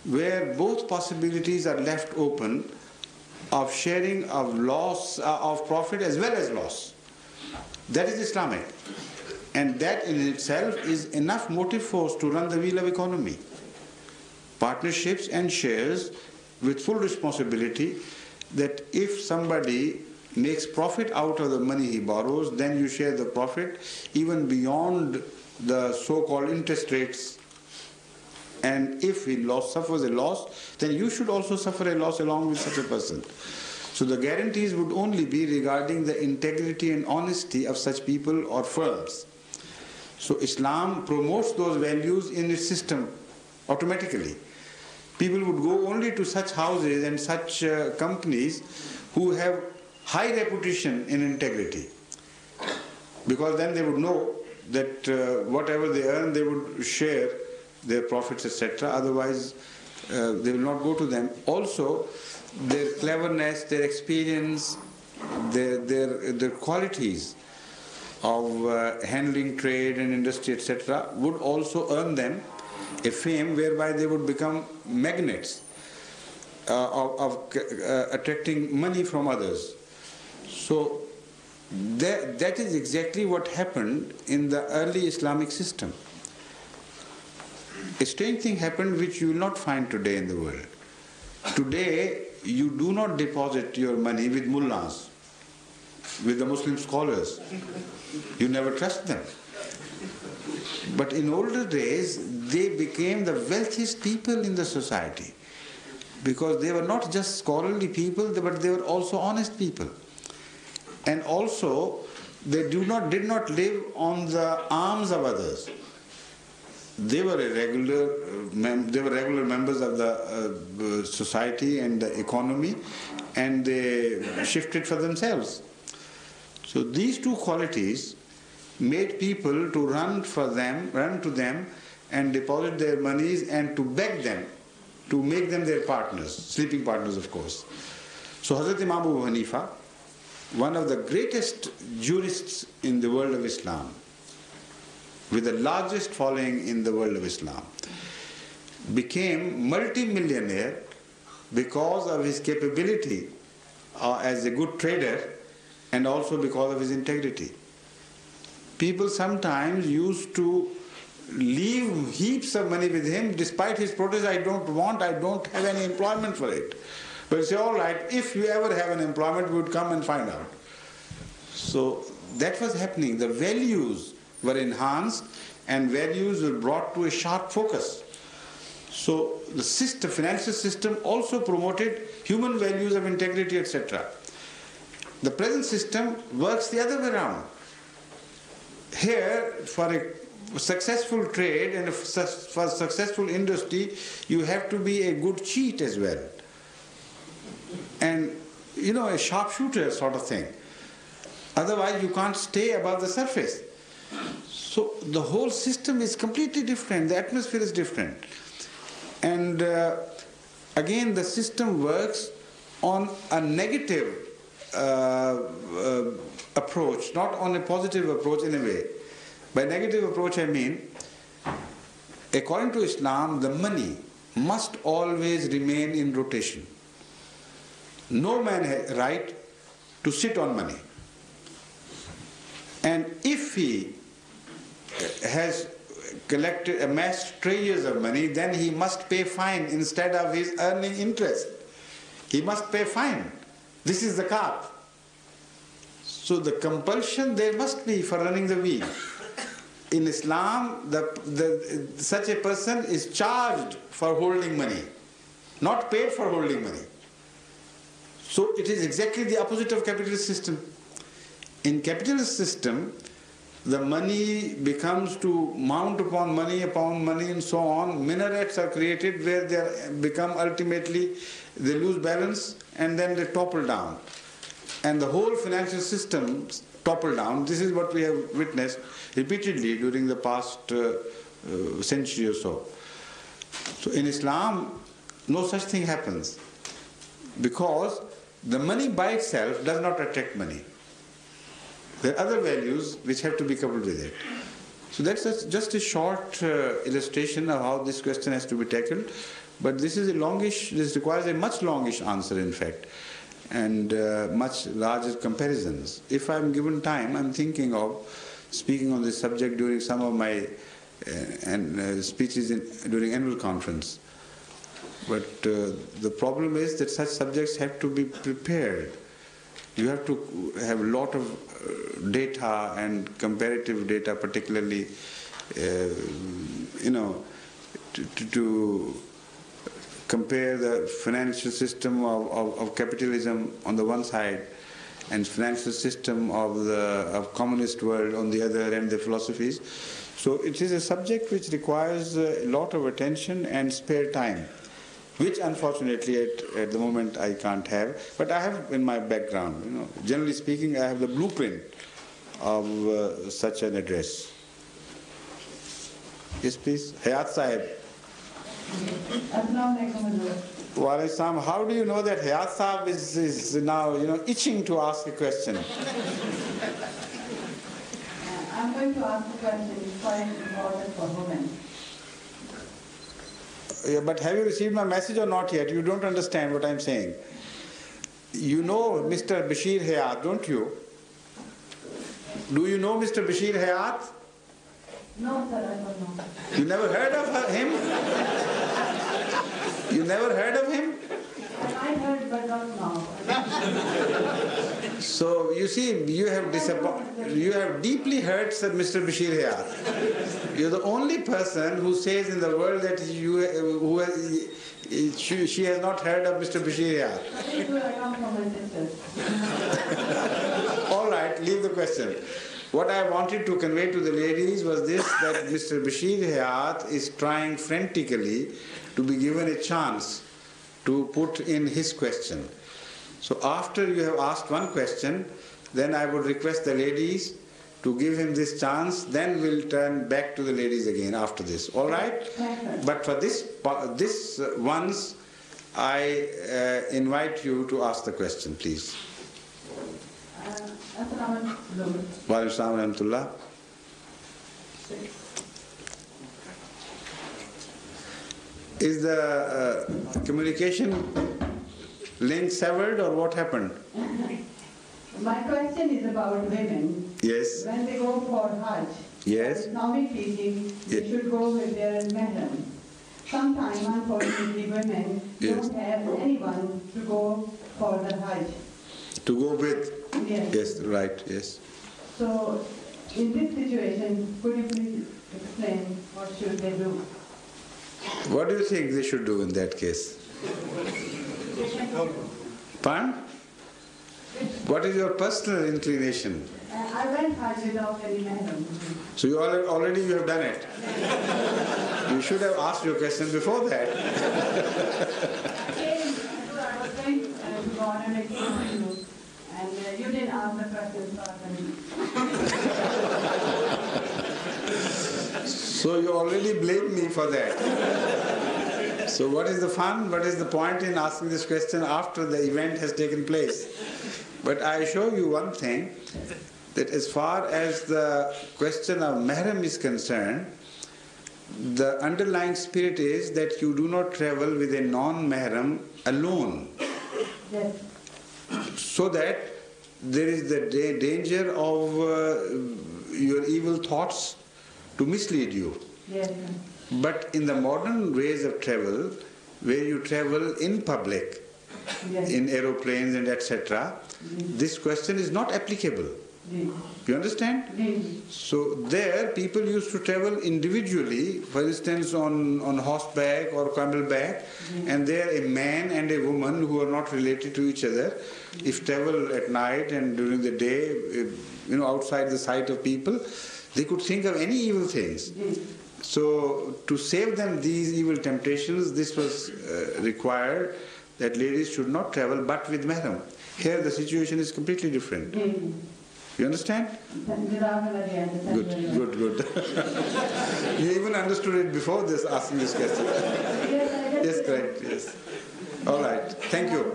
where both possibilities are left open of sharing of loss, of profit as well as loss. That is Islamic. And that in itself is enough motive force to run the wheel of economy. Partnerships and shares with full responsibility that if somebody makes profit out of the money he borrows, then you share the profit even beyond the so-called interest rates. And if he suffers a loss, then you should also suffer a loss along with such a person. So the guarantees would only be regarding the integrity and honesty of such people or firms. So Islam promotes those values in its system automatically. People would go only to such houses and such companies who have high reputation in integrity, because then they would know that whatever they earn, they would share their profits, etc. Otherwise, they will not go to them. Also, their cleverness, their experience, their qualities of handling trade and industry, etc., would also earn them a fame whereby they would become magnets of attracting money from others. So that is exactly what happened in the early Islamic system. A strange thing happened which you will not find today in the world. Today, you do not deposit your money with mullahs, with the Muslim scholars. You never trust them. But in older days, they became the wealthiest people in the society, because they were not just scholarly people, but they were also honest people. And also, they did not live on the alms of others. They were regular members of the society and the economy, and they shifted for themselves. So these two qualities made people to run to them and deposit their monies and to beg them to make them their partners, sleeping partners, of course. So Hazrat Imam Abu Hanifa, one of the greatest jurists in the world of Islam, with the largest following in the world of Islam, became multi-millionaire because of his capability as a good trader and also because of his integrity. People sometimes used to leave heaps of money with him despite his protest, I don't have any employment for it. But say, all right, if you ever have an employment, we would come and find out. So that was happening. The values were enhanced and values were brought to a sharp focus. So the financial system also promoted human values of integrity, etc. The present system works the other way around. Here, for a successful trade and for a successful industry, you have to be a good cheat as well. And, a sharpshooter sort of thing. Otherwise, you can't stay above the surface. So the whole system is completely different. The atmosphere is different. And again, the system works on a negative approach, not on a positive approach in a way. By negative approach, I mean, according to Islam, the money must always remain in rotation. No man has right to sit on money. And if he has amassed treasures of money, then he must pay fine instead of his earning interest. He must pay fine. This is the zakat. So the compulsion there must be for running the wheel. In Islam, such a person is charged for holding money, not paid for holding money. So it is exactly the opposite of capitalist system. In capitalist system, the money becomes to mount upon money and so on. Minarets are created where ultimately they lose balance and then they topple down. And the whole financial system topple down. This is what we have witnessed repeatedly during the past century or so. So in Islam, no such thing happens, because the money by itself does not attract money. There are other values which have to be coupled with it. So that's just a short illustration of how this question has to be tackled. But this is a longish, this requires a much longish answer in fact, and much larger comparisons. If I'm given time, I'm thinking of speaking on this subject during some of my speeches during annual conference. But the problem is that such subjects have to be prepared. You have to have a lot of data and comparative data, particularly, to compare the financial system of capitalism on the one side and financial system of the communist world on the other, and the philosophies. So it is a subject which requires a lot of attention and spare time, which unfortunately at the moment I can't have, but I have in my background. Generally speaking, I have the blueprint of such an address. Yes, please. Hayat Sahib. Walaikum. How do you know that Hayat Sahib is now itching to ask a question? I'm going to ask a question. It's quite important for women. Yeah, but have you received my message or not yet? You don't understand what I'm saying. You know Mr. Bashir Hayat, don't you? Do you know Mr. Bashir Hayat? No, sir, I don't know. You never heard of him? You never heard of him? I heard, but not now. So you see, you have deeply hurt Mr. Bashir Hayat. You're the only person who says in the world that she has not heard of Mr. Bashir Hayat. I come from my sisters. All right, leave the question. What I wanted to convey to the ladies was this, that Mr. Bashir Hayat is trying frantically to be given a chance to put in his question. So after you have asked one question, then I would request the ladies to give him this chance, then we'll turn back to the ladies again after this. All right? But for this once, I invite you to ask the question, please. Assalamu alaikum. Wa alaikum warahmatullah. Is the communication link severed or what happened? My question is about women. Yes. When they go for Hajj, Yes. Islamic teaching, they should go with their mahram. Sometimes, unfortunately, women don't have anyone to go for the Hajj. To go with? Yes. Yes, right, yes. So, in this situation, could you please explain what should they do? What do you think they should do in that case? Pardon? What is your personal inclination? I went Hajj without any mahram. So you already have done it. You should have asked your question before that. I was going to go on and explain you, and you didn't ask the question properly. So you already blamed me for that. So what is the fun? What is the point in asking this question after the event has taken place? But I assure you one thing, that as far as the question of mahram is concerned, the underlying spirit is that you do not travel with a non-mahram alone. Yes. So that there is the danger of your evil thoughts to mislead you. Yes. But in the modern ways of travel, where you travel in public, Yes. in aeroplanes and etc., this question is not applicable. Yes. You understand? Yes. So there people used to travel individually, for instance on horseback or camelback, and there a man and a woman who are not related to each other, if travel at night and during the day, outside the sight of people, they could think of any evil things. Yes. So to save them these evil temptations, this was required, that ladies should not travel but with mahram. Here the situation is completely different. Yes. You understand? Good. You even understood it before this, asking this question. Yes, correct, yes. All right, thank you.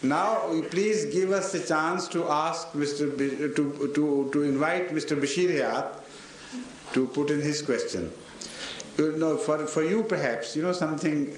Now, please give us a chance to ask to invite Mr. Bashir Hayat to put in his question. For you perhaps, something